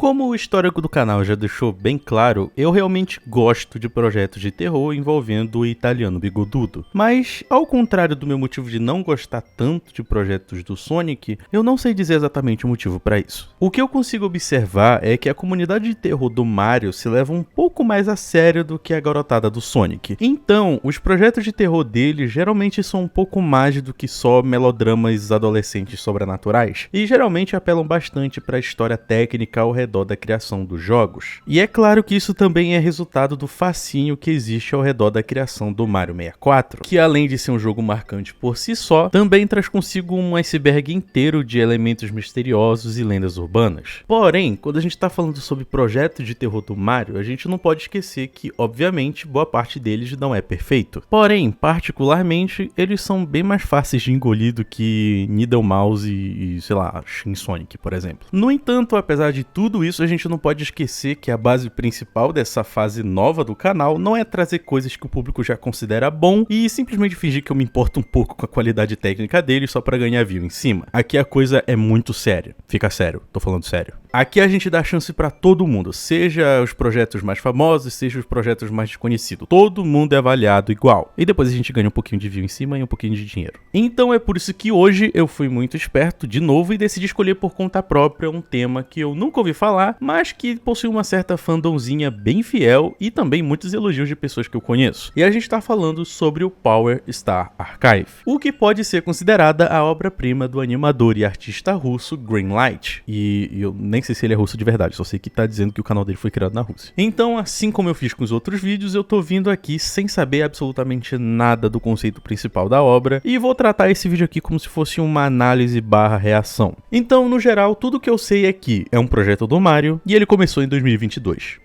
Como o histórico do canal já deixou bem claro, eu realmente gosto de projetos de terror envolvendo o italiano bigodudo. Mas, ao contrário do meu motivo de não gostar tanto de projetos do Sonic, eu não sei dizer exatamente o motivo para isso. O que eu consigo observar é que a comunidade de terror do Mario se leva um pouco mais a sério do que a garotada do Sonic. Então, os projetos de terror dele geralmente são um pouco mais do que só melodramas adolescentes sobrenaturais, e geralmente apelam bastante para a história técnica ao redor da criação dos jogos. E é claro que isso também é resultado do fascínio que existe ao redor da criação do Mario 64, que além de ser um jogo marcante por si só, também traz consigo um iceberg inteiro de elementos misteriosos e lendas urbanas. Porém, quando a gente está falando sobre projetos de terror do Mario, a gente não pode esquecer que, obviamente, boa parte deles não é perfeito. Porém, particularmente, eles são bem mais fáceis de engolir do que Needle Mouse e sei lá, Shin Sonic, por exemplo. No entanto, apesar de tudo isso, a gente não pode esquecer que a base principal dessa fase nova do canal não é trazer coisas que o público já considera bom e simplesmente fingir que eu me importo um pouco com a qualidade técnica deles só pra ganhar view em cima. Aqui a coisa é muito séria. Fica sério, tô falando sério. Aqui a gente dá chance pra todo mundo, seja os projetos mais famosos, seja os projetos mais desconhecidos. Todo mundo é avaliado igual. E depois a gente ganha um pouquinho de view em cima e um pouquinho de dinheiro. Então é por isso que hoje eu fui muito esperto de novo e decidi escolher por conta própria um tema que eu nunca ouvi falar, mas que possui uma certa fandomzinha bem fiel e também muitos elogios de pessoas que eu conheço. E a gente tá falando sobre o Power Star Archive, o que pode ser considerada a obra-prima do animador e artista russo Greenlight. E eu nem sei se ele é russo de verdade, só sei que tá dizendo que o canal dele foi criado na Rússia. Então, assim como eu fiz com os outros vídeos, eu tô vindo aqui sem saber absolutamente nada do conceito principal da obra e vou tratar esse vídeo aqui como se fosse uma análise barra reação. Então, no geral, tudo que eu sei é que é um projeto do Mario e ele começou em 2022.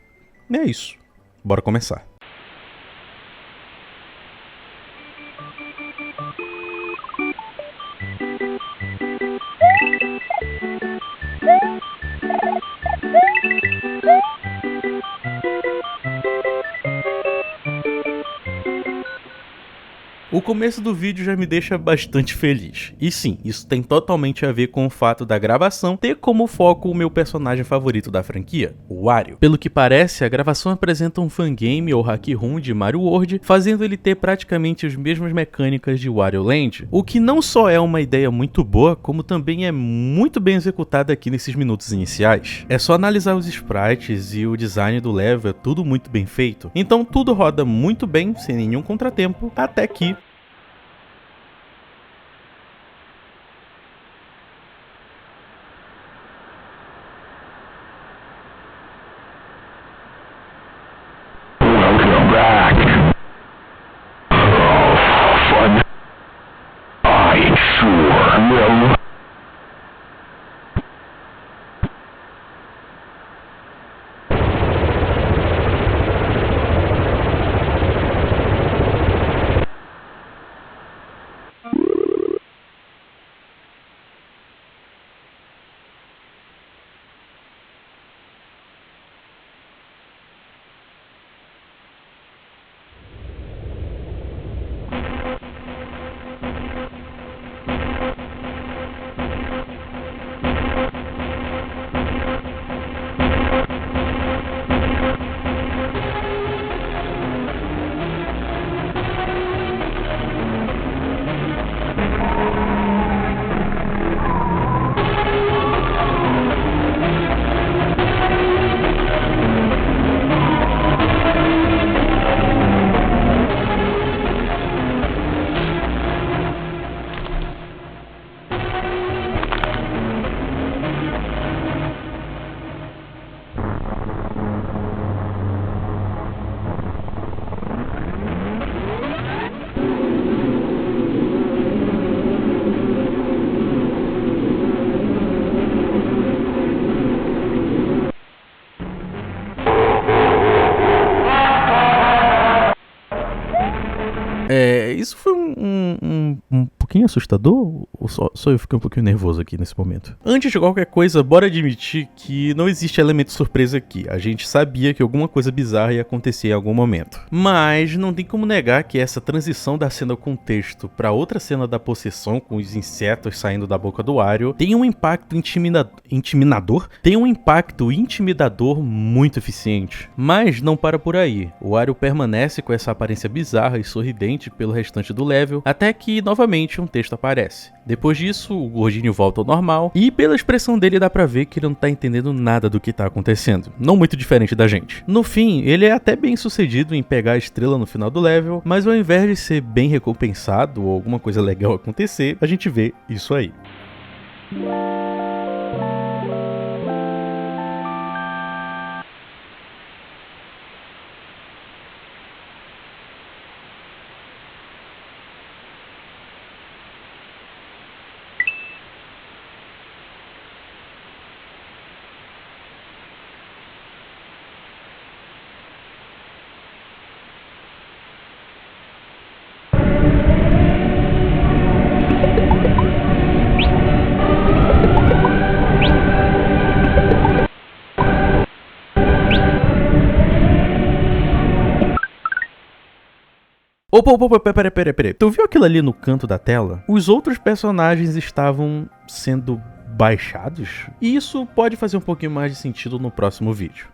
É isso. Bora começar. O começo do vídeo já me deixa bastante feliz. E sim, isso tem totalmente a ver com o fato da gravação ter como foco o meu personagem favorito da franquia, o Wario. Pelo que parece, a gravação apresenta um fangame ou hack room de Mario World, fazendo ele ter praticamente as mesmas mecânicas de Wario Land, o que não só é uma ideia muito boa, como também é muito bem executada aqui nesses minutos iniciais. É só analisar os sprites e o design do level, é tudo muito bem feito. Então tudo roda muito bem, sem nenhum contratempo, até que Isso foi um pouquinho assustador? Ou só eu fiquei um pouquinho nervoso aqui nesse momento? Antes de qualquer coisa, bora admitir que não existe elemento surpresa aqui. A gente sabia que alguma coisa bizarra ia acontecer em algum momento. Mas não tem como negar que essa transição da cena com texto pra outra cena da possessão, com os insetos saindo da boca do Wario, tem um impacto intimidador muito eficiente. Mas não para por aí. O Wario permanece com essa aparência bizarra e sorridente pelo restante do level, até que novamente um texto aparece. Depois disso, o gordinho volta ao normal, e pela expressão dele dá pra ver que ele não tá entendendo nada do que tá acontecendo. Não muito diferente da gente. No fim, ele é até bem sucedido em pegar a estrela no final do level, mas ao invés de ser bem recompensado ou alguma coisa legal acontecer, a gente vê isso aí. Opa, peraí. Tu viu aquilo ali no canto da tela? Os outros personagens estavam sendo baixados? E isso pode fazer um pouquinho mais de sentido no próximo vídeo.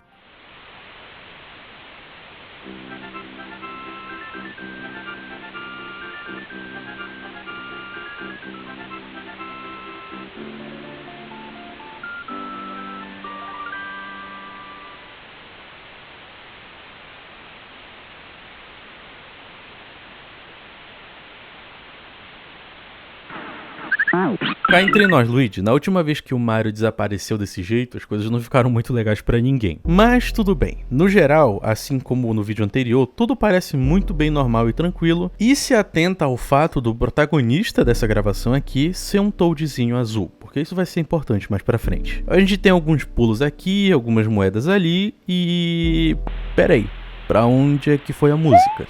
Cá entre nós, Luigi, na última vez que o Mario desapareceu desse jeito, as coisas não ficaram muito legais pra ninguém. Mas tudo bem. No geral, assim como no vídeo anterior, tudo parece muito bem normal e tranquilo, e se atenta ao fato do protagonista dessa gravação aqui ser um Toadzinho azul, porque isso vai ser importante mais pra frente. A gente tem alguns pulos aqui, algumas moedas ali, e... peraí, pra onde é que foi a música?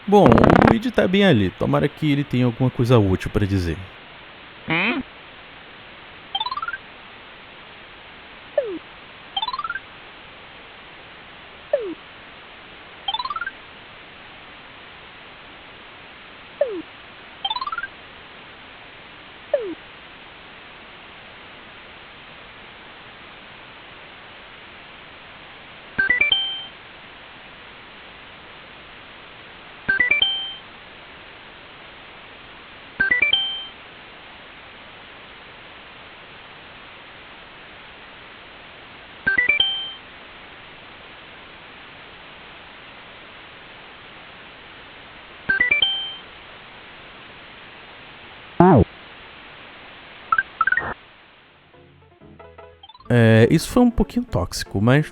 Bom, o Luigi tá bem ali, tomara que ele tenha alguma coisa útil pra dizer. Isso foi um pouquinho tóxico, mas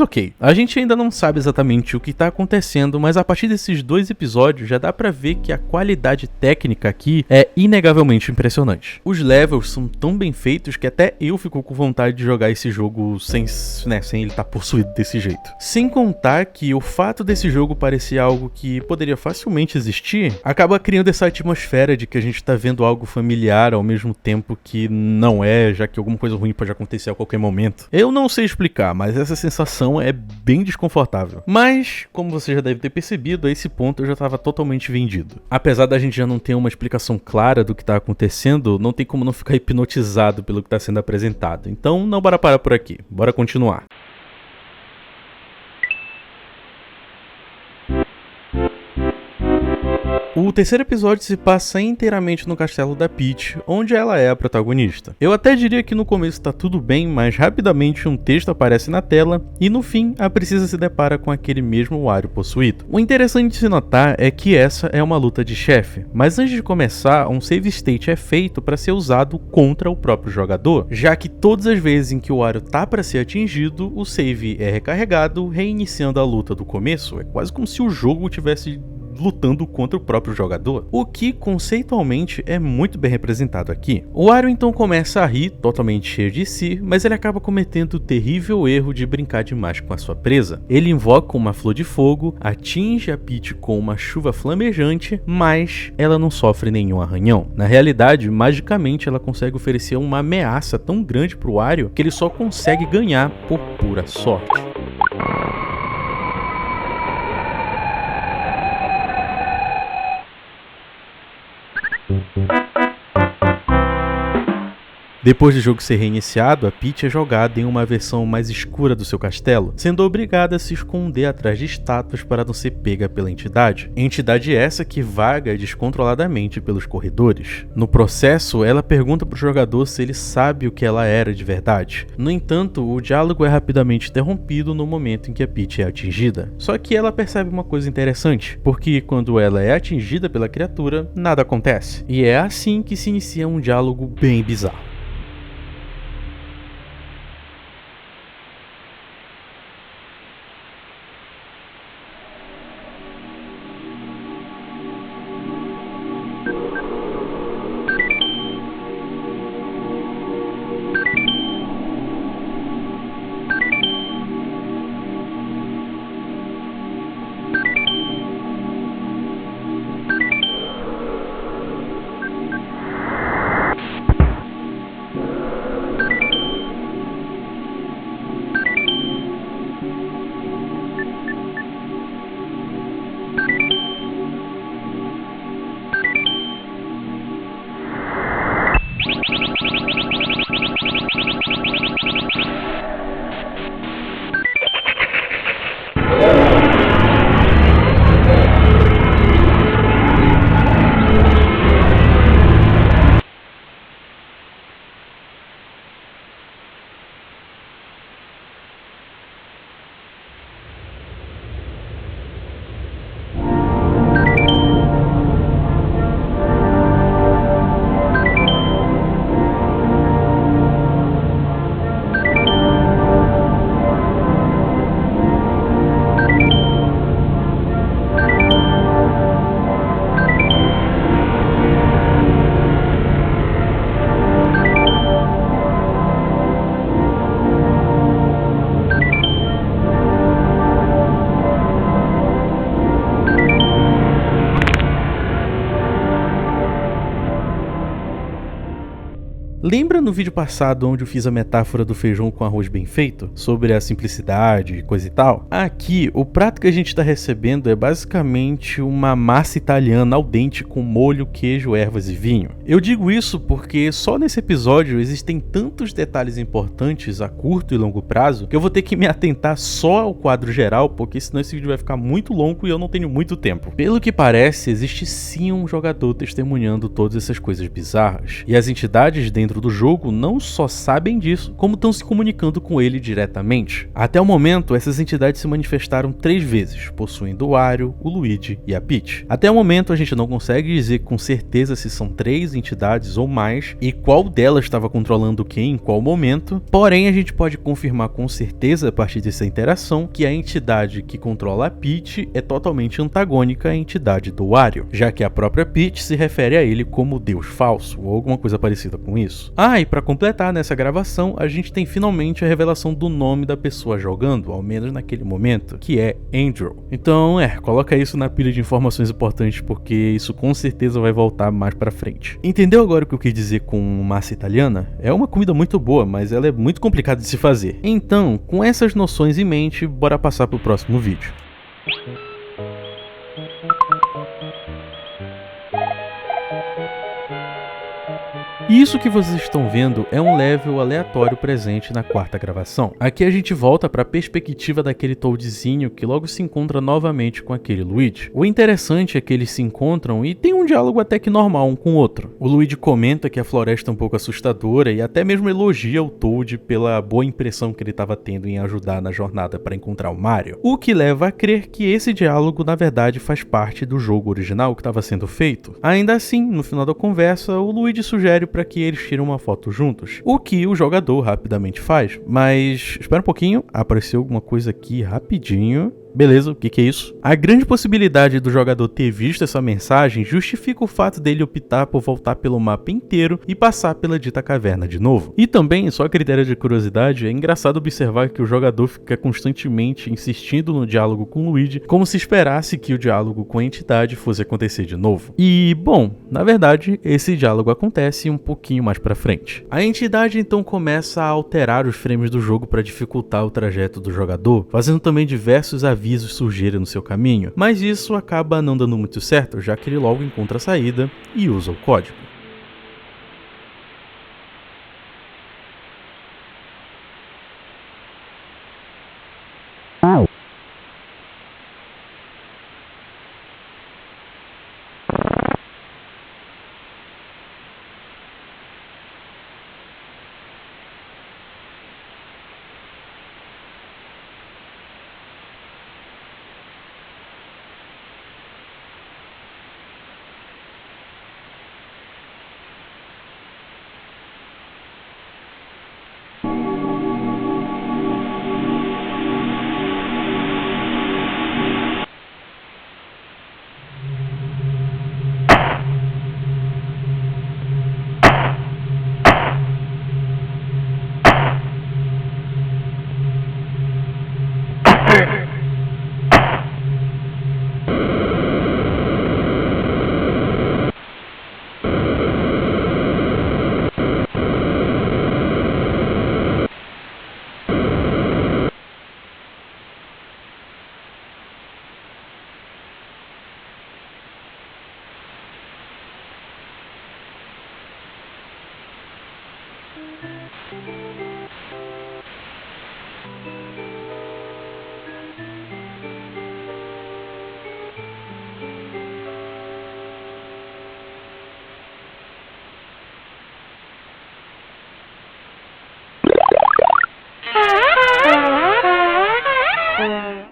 ok. A gente ainda não sabe exatamente o que tá acontecendo, mas a partir desses 2 episódios já dá pra ver que a qualidade técnica aqui é inegavelmente impressionante. Os levels são tão bem feitos que até eu fico com vontade de jogar esse jogo sem ele estar possuído desse jeito. Sem contar que o fato desse jogo parecer algo que poderia facilmente existir, acaba criando essa atmosfera de que a gente tá vendo algo familiar ao mesmo tempo que não é, já que alguma coisa ruim pode acontecer a qualquer momento. Eu não sei explicar, mas essa sensação é bem desconfortável. Mas, como você já deve ter percebido, a esse ponto eu já estava totalmente vendido. Apesar da gente já não ter uma explicação clara do que está acontecendo, não tem como não ficar hipnotizado pelo que está sendo apresentado. Então, não bora parar por aqui. Bora continuar. O terceiro episódio se passa inteiramente no castelo da Peach, onde ela é a protagonista. Eu até diria que no começo tá tudo bem, mas rapidamente um texto aparece na tela e no fim a Princesa se depara com aquele mesmo Wario possuído. O interessante de se notar é que essa é uma luta de chefe, mas antes de começar, um save state é feito para ser usado contra o próprio jogador, já que todas as vezes em que o Wario tá para ser atingido, o save é recarregado, reiniciando a luta do começo. É quase como se o jogo tivesse lutando contra o próprio jogador, o que conceitualmente é muito bem representado aqui. O Wario então começa a rir, totalmente cheio de si, mas ele acaba cometendo o terrível erro de brincar demais com a sua presa. Ele invoca uma flor de fogo, atinge a Peach com uma chuva flamejante, mas ela não sofre nenhum arranhão. Na realidade, magicamente ela consegue oferecer uma ameaça tão grande para o Wario que ele só consegue ganhar por pura sorte. Depois do jogo ser reiniciado, a Peach é jogada em uma versão mais escura do seu castelo, sendo obrigada a se esconder atrás de estátuas para não ser pega pela entidade. Entidade essa que vaga descontroladamente pelos corredores. No processo, ela pergunta para o jogador se ele sabe o que ela era de verdade. No entanto, o diálogo é rapidamente interrompido no momento em que a Peach é atingida. Só que ela percebe uma coisa interessante, porque quando ela é atingida pela criatura, nada acontece. E é assim que se inicia um diálogo bem bizarro. Lembra no vídeo passado onde eu fiz a metáfora do feijão com arroz bem feito? Sobre a simplicidade e coisa e tal? Aqui, o prato que a gente está recebendo é basicamente uma massa italiana al dente com molho, queijo, ervas e vinho. Eu digo isso porque só nesse episódio existem tantos detalhes importantes a curto e longo prazo que eu vou ter que me atentar só ao quadro geral, porque senão esse vídeo vai ficar muito longo e eu não tenho muito tempo. Pelo que parece, existe sim um jogador testemunhando todas essas coisas bizarras. E as entidades dentro do jogo não só sabem disso, como estão se comunicando com ele diretamente. Até o momento, essas entidades se manifestaram 3 vezes, possuindo o Wario, o Luigi e a Peach. Até o momento, a gente não consegue dizer com certeza se são 3 entidades ou mais, e qual delas estava controlando quem em qual momento, porém a gente pode confirmar com certeza a partir dessa interação que a entidade que controla a Peach é totalmente antagônica à entidade do Wario, já que a própria Peach se refere a ele como Deus falso, ou alguma coisa parecida com isso. E para completar nessa gravação, a gente tem finalmente a revelação do nome da pessoa jogando, ao menos naquele momento, que é Andrew. Então, coloca isso na pilha de informações importantes, porque isso com certeza vai voltar mais pra frente. Entendeu agora o que eu quis dizer com massa italiana? É uma comida muito boa, mas ela é muito complicada de se fazer. Então, com essas noções em mente, bora passar pro próximo vídeo. E isso que vocês estão vendo é um level aleatório presente na 4ª gravação. Aqui a gente volta para a perspectiva daquele Toadzinho que logo se encontra novamente com aquele Luigi. O interessante é que eles se encontram e tem um diálogo até que normal um com o outro. O Luigi comenta que a floresta é um pouco assustadora e até mesmo elogia o Toad pela boa impressão que ele estava tendo em ajudar na jornada para encontrar o Mario. O que leva a crer que esse diálogo na verdade faz parte do jogo original que estava sendo feito. Ainda assim, no final da conversa, o Luigi sugere para que eles tirem uma foto juntos, o que o jogador rapidamente faz, mas espera um pouquinho, apareceu alguma coisa aqui rapidinho. Beleza, o que é isso? A grande possibilidade do jogador ter visto essa mensagem justifica o fato dele optar por voltar pelo mapa inteiro e passar pela dita caverna de novo. E também, só a critério de curiosidade, é engraçado observar que o jogador fica constantemente insistindo no diálogo com Luigi, como se esperasse que o diálogo com a entidade fosse acontecer de novo. E, bom, na verdade, esse diálogo acontece um pouquinho mais pra frente. A entidade então começa a alterar os frames do jogo para dificultar o trajeto do jogador, fazendo também diversos avisos surgirem no seu caminho, mas isso acaba não dando muito certo, já que ele logo encontra a saída e usa o código.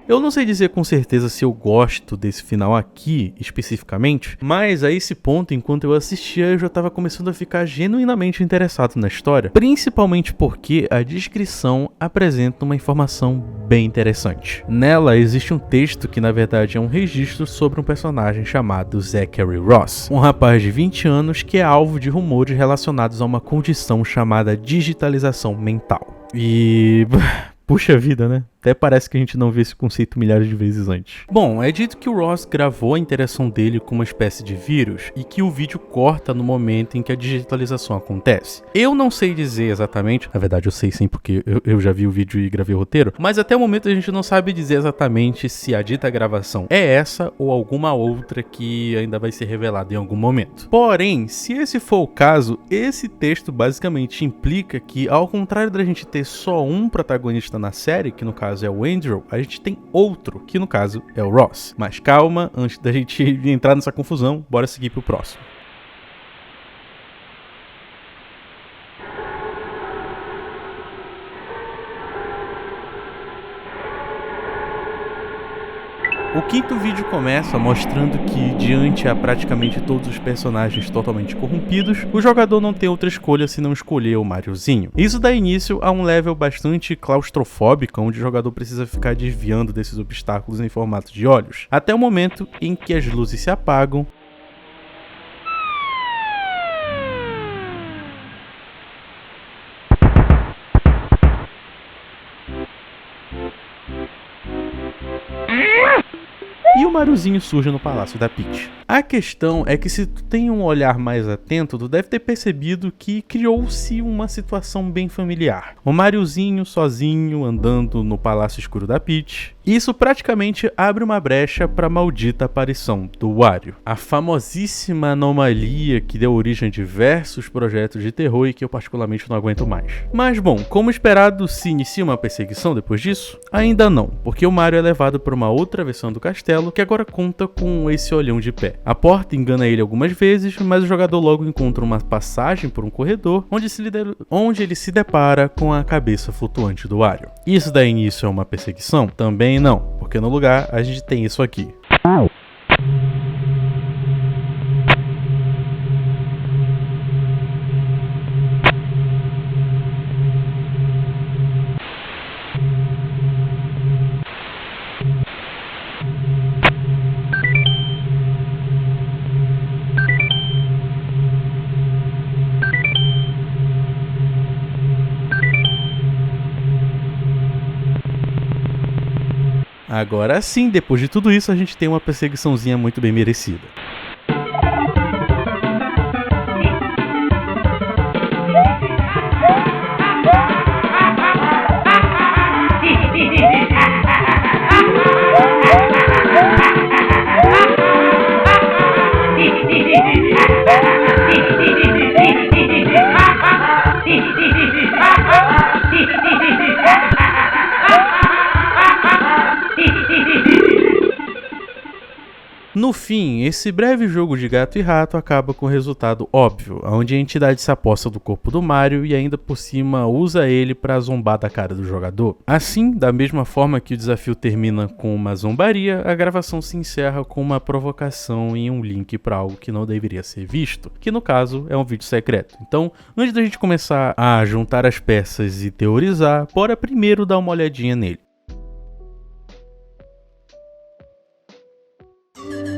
Eu não sei dizer com certeza se eu gosto desse final aqui, especificamente, mas a esse ponto, enquanto eu assistia, eu já estava começando a ficar genuinamente interessado na história, principalmente porque a descrição apresenta uma informação bem interessante. Nela existe um texto que na verdade é um registro sobre um personagem chamado Zachary Ross, um rapaz de 20 anos que é alvo de rumores relacionados a uma condição chamada digitalização mental. E... puxa vida, né? Até parece que a gente não vê esse conceito milhares de vezes antes. Bom, é dito que o Ross gravou a interação dele com uma espécie de vírus e que o vídeo corta no momento em que a digitalização acontece. Eu não sei dizer exatamente, na verdade eu sei sim porque eu já vi o vídeo e gravei o roteiro, mas até o momento a gente não sabe dizer exatamente se a dita gravação é essa ou alguma outra que ainda vai ser revelada em algum momento. Porém, se esse for o caso, esse texto basicamente implica que, ao contrário da gente ter só um protagonista na série, que no caso é o Andrew, a gente tem outro, que no caso é o Ross. Mas calma, antes da gente entrar nessa confusão, bora seguir pro próximo. O quinto vídeo começa mostrando que, diante a praticamente todos os personagens totalmente corrompidos, o jogador não tem outra escolha senão escolher o Mariozinho. Isso dá início a um level bastante claustrofóbico, onde o jogador precisa ficar desviando desses obstáculos em formato de olhos, até o momento em que as luzes se apagam e o Mariozinho surge no Palácio da Peach. A questão é que, se tu tem um olhar mais atento, tu deve ter percebido que criou-se uma situação bem familiar. O Mariozinho sozinho andando no Palácio Escuro da Peach. Isso praticamente abre uma brecha para a maldita aparição do Wario, a famosíssima anomalia que deu origem a diversos projetos de terror e que eu particularmente não aguento mais. Mas bom, como esperado, se inicia uma perseguição depois disso? Ainda não, porque o Mario é levado para uma outra versão do castelo que agora conta com esse olhão de pé. A porta engana ele algumas vezes, mas o jogador logo encontra uma passagem por um corredor onde ele se depara com a cabeça flutuante do Wario. Isso dá início a uma perseguição? Também não, porque no lugar a gente tem isso aqui. Agora sim, depois de tudo isso, a gente tem uma perseguiçãozinha muito bem merecida. No fim, esse breve jogo de gato e rato acaba com o resultado óbvio, onde a entidade se aposta do corpo do Mario e ainda por cima usa ele para zombar da cara do jogador. Assim, da mesma forma que o desafio termina com uma zombaria, a gravação se encerra com uma provocação e um link para algo que não deveria ser visto, que no caso é um vídeo secreto. Então, antes da gente começar a juntar as peças e teorizar, bora primeiro dar uma olhadinha nele.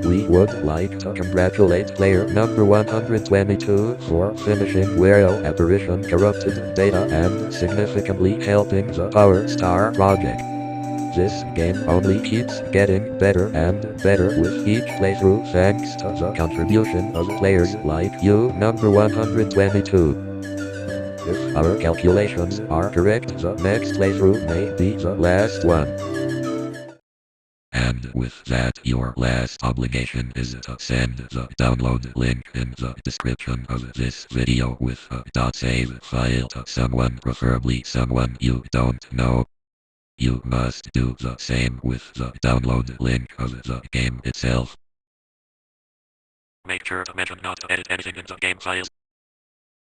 We would like to congratulate player number 122 for finishing Wario Apparition Corrupted Data and significantly helping the Power Star project. This game only keeps getting better and better with each playthrough thanks to the contribution of players like you, number 122. If our calculations are correct, the next playthrough may be the last one. And with that, your last obligation is to send the download link in the description of this video with a .save file to someone, preferably someone you don't know. You must do the same with the download link of the game itself. Make sure to mention not to edit anything in the game files.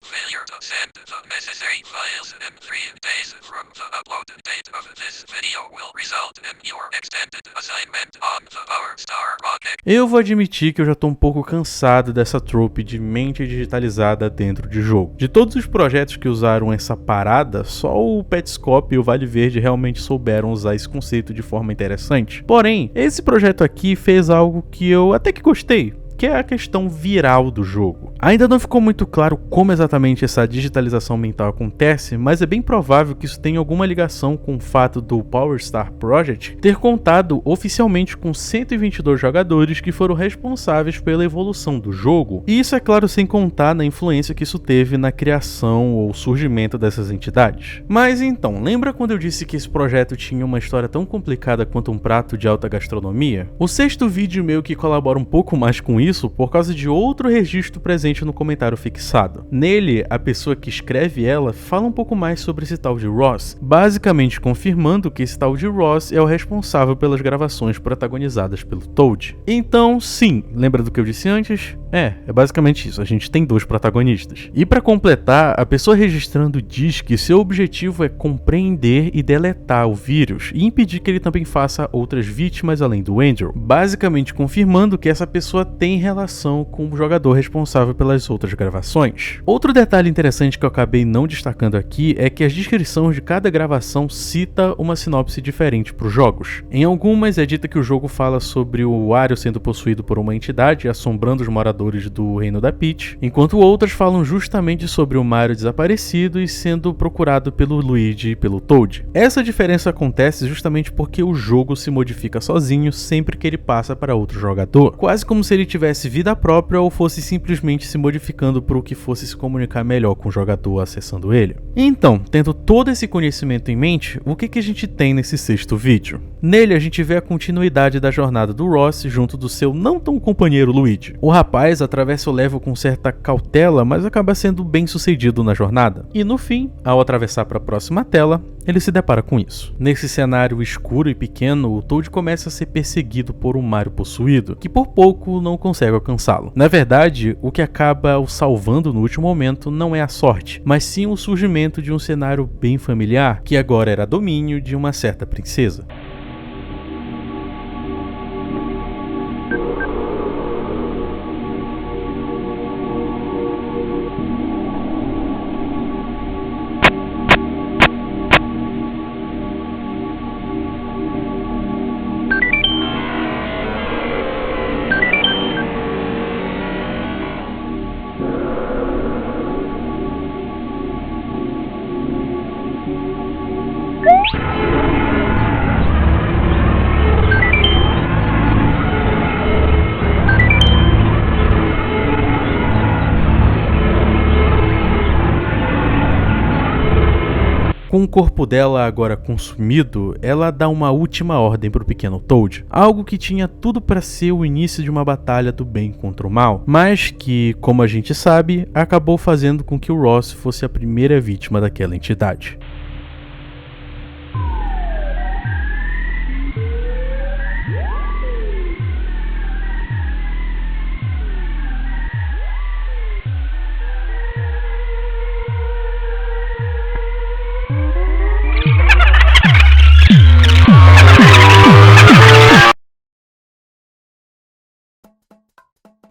Failure to send the necessary files in 3 days from the upload date of this video will result in your extended assignment on the Power Star project. Eu vou admitir que eu já tô um pouco cansado dessa trope de mente digitalizada dentro de jogo. De todos os projetos que usaram essa parada, só o Petscop e o Vale Verde realmente souberam usar esse conceito de forma interessante. Porém, esse projeto aqui fez algo que eu até que gostei, que é a questão viral do jogo. Ainda não ficou muito claro como exatamente essa digitalização mental acontece, mas é bem provável que isso tenha alguma ligação com o fato do Power Star Project ter contado oficialmente com 122 jogadores que foram responsáveis pela evolução do jogo, e isso é claro sem contar na influência que isso teve na criação ou surgimento dessas entidades. Mas então, lembra quando eu disse que esse projeto tinha uma história tão complicada quanto um prato de alta gastronomia? O sexto vídeo meio que colabora um pouco mais com isso por causa de outro registro presente no comentário fixado. Nele, a pessoa que escreve ela fala um pouco mais sobre esse tal de Ross, basicamente confirmando que esse tal de Ross é o responsável pelas gravações protagonizadas pelo Toad. Então, sim, lembra do que eu disse antes? É basicamente isso, a gente tem 2 protagonistas. E para completar, a pessoa registrando diz que seu objetivo é compreender e deletar o vírus e impedir que ele também faça outras vítimas além do Andrew, basicamente confirmando que essa pessoa tem relação com o jogador responsável pelas outras gravações. Outro detalhe interessante que eu acabei não destacando aqui é que as descrições de cada gravação cita uma sinopse diferente para os jogos. Em algumas é dita que o jogo fala sobre o Wario sendo possuído por uma entidade assombrando os moradores do reino da Peach, enquanto outras falam justamente sobre o Mario desaparecido e sendo procurado pelo Luigi e pelo Toad. Essa diferença acontece justamente porque o jogo se modifica sozinho sempre que ele passa para outro jogador, quase como se ele tivesse vida própria ou fosse simplesmente se modificando para o que fosse se comunicar melhor com o jogador acessando ele. Então, tendo todo esse conhecimento em mente, o que a gente tem nesse sexto vídeo? Nele a gente vê a continuidade da jornada do Ross junto do seu não tão companheiro Luigi. O rapaz atravessa o level com certa cautela, mas acaba sendo bem sucedido na jornada. E no fim, ao atravessar para a próxima tela, ele se depara com isso. Nesse cenário escuro e pequeno, o Toad começa a ser perseguido por um Mario possuído, que por pouco não consegue alcançá-lo. Na verdade, o que acaba o salvando no último momento não é a sorte, mas sim o surgimento de um cenário bem familiar, que agora era domínio de uma certa princesa. Com o corpo dela agora consumido, ela dá uma última ordem pro pequeno Toad, algo que tinha tudo para ser o início de uma batalha do bem contra o mal, mas que, como a gente sabe, acabou fazendo com que o Ross fosse a primeira vítima daquela entidade.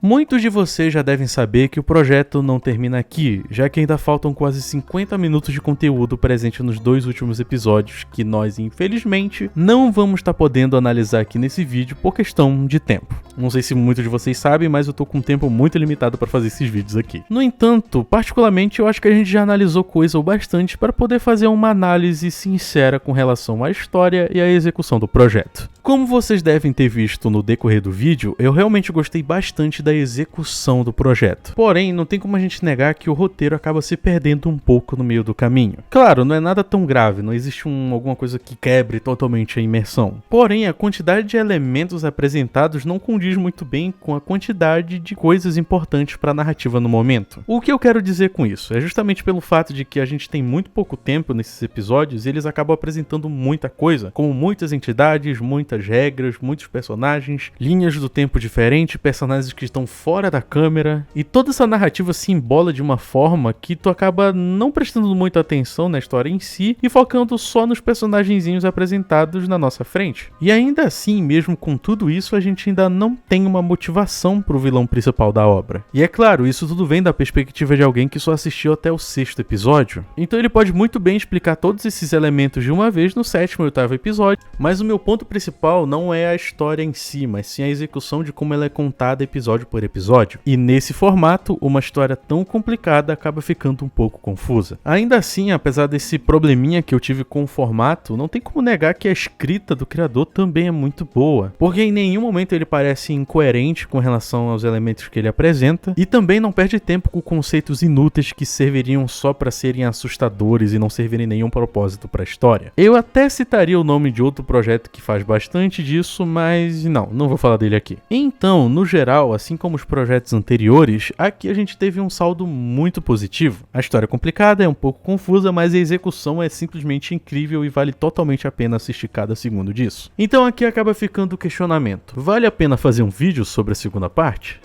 Muitos de vocês já devem saber que o projeto não termina aqui, já que ainda faltam quase 50 minutos de conteúdo presente nos 2 últimos episódios que nós, infelizmente, não vamos estar podendo analisar aqui nesse vídeo por questão de tempo. Não sei se muitos de vocês sabem, mas eu tô com um tempo muito limitado para fazer esses vídeos aqui. No entanto, particularmente eu acho que a gente já analisou coisa o bastante para poder fazer uma análise sincera com relação à história e à execução do projeto. Como vocês devem ter visto no decorrer do vídeo, eu realmente gostei bastante da execução do projeto. Porém, não tem como a gente negar que o roteiro acaba se perdendo um pouco no meio do caminho. Claro, não é nada tão grave, não existe alguma coisa que quebre totalmente a imersão. Porém, a quantidade de elementos apresentados não condiz muito bem com a quantidade de coisas importantes para a narrativa no momento. O que eu quero dizer com isso? É justamente pelo fato de que a gente tem muito pouco tempo nesses episódios e eles acabam apresentando muita coisa, como muitas entidades, muitas regras, muitos personagens, linhas do tempo diferentes, personagens que estão fora da câmera, e toda essa narrativa se embola de uma forma que tu acaba não prestando muita atenção na história em si e focando só nos personagenzinhos apresentados na nossa frente. E ainda assim, mesmo com tudo isso, a gente ainda não tem uma motivação pro vilão principal da obra. E é claro, isso tudo vem da perspectiva de alguém que só assistiu até o 6º episódio. Então ele pode muito bem explicar todos esses elementos de uma vez no 7º e 8º episódio, mas o meu ponto principal não é a história em si, mas sim a execução de como ela é contada episódio por episódio. E nesse formato, uma história tão complicada acaba ficando um pouco confusa. Ainda assim, apesar desse probleminha que eu tive com o formato, não tem como negar que a escrita do criador também é muito boa, porque em nenhum momento ele parece incoerente com relação aos elementos que ele apresenta, e também não perde tempo com conceitos inúteis que serviriam só para serem assustadores e não servirem nenhum propósito para a história. Eu até citaria o nome de outro projeto que faz bastante disso, mas não vou falar dele aqui. Então, no geral, assim como os projetos anteriores, aqui a gente teve um saldo muito positivo. A história é complicada, é um pouco confusa, mas a execução é simplesmente incrível e vale totalmente a pena assistir cada segundo disso. Então aqui acaba ficando o questionamento. Vale a pena fazer um vídeo sobre a segunda parte?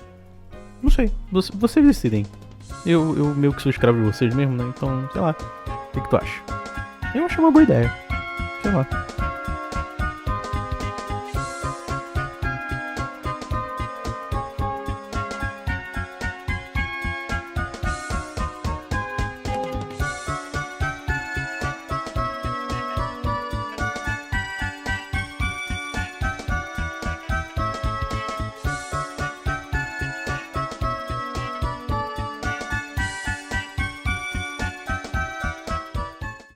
Não sei, vocês decidem. Eu meio que sou escravo de vocês mesmo, né? Então, sei lá. O que tu acha? Eu acho uma boa ideia. Sei lá.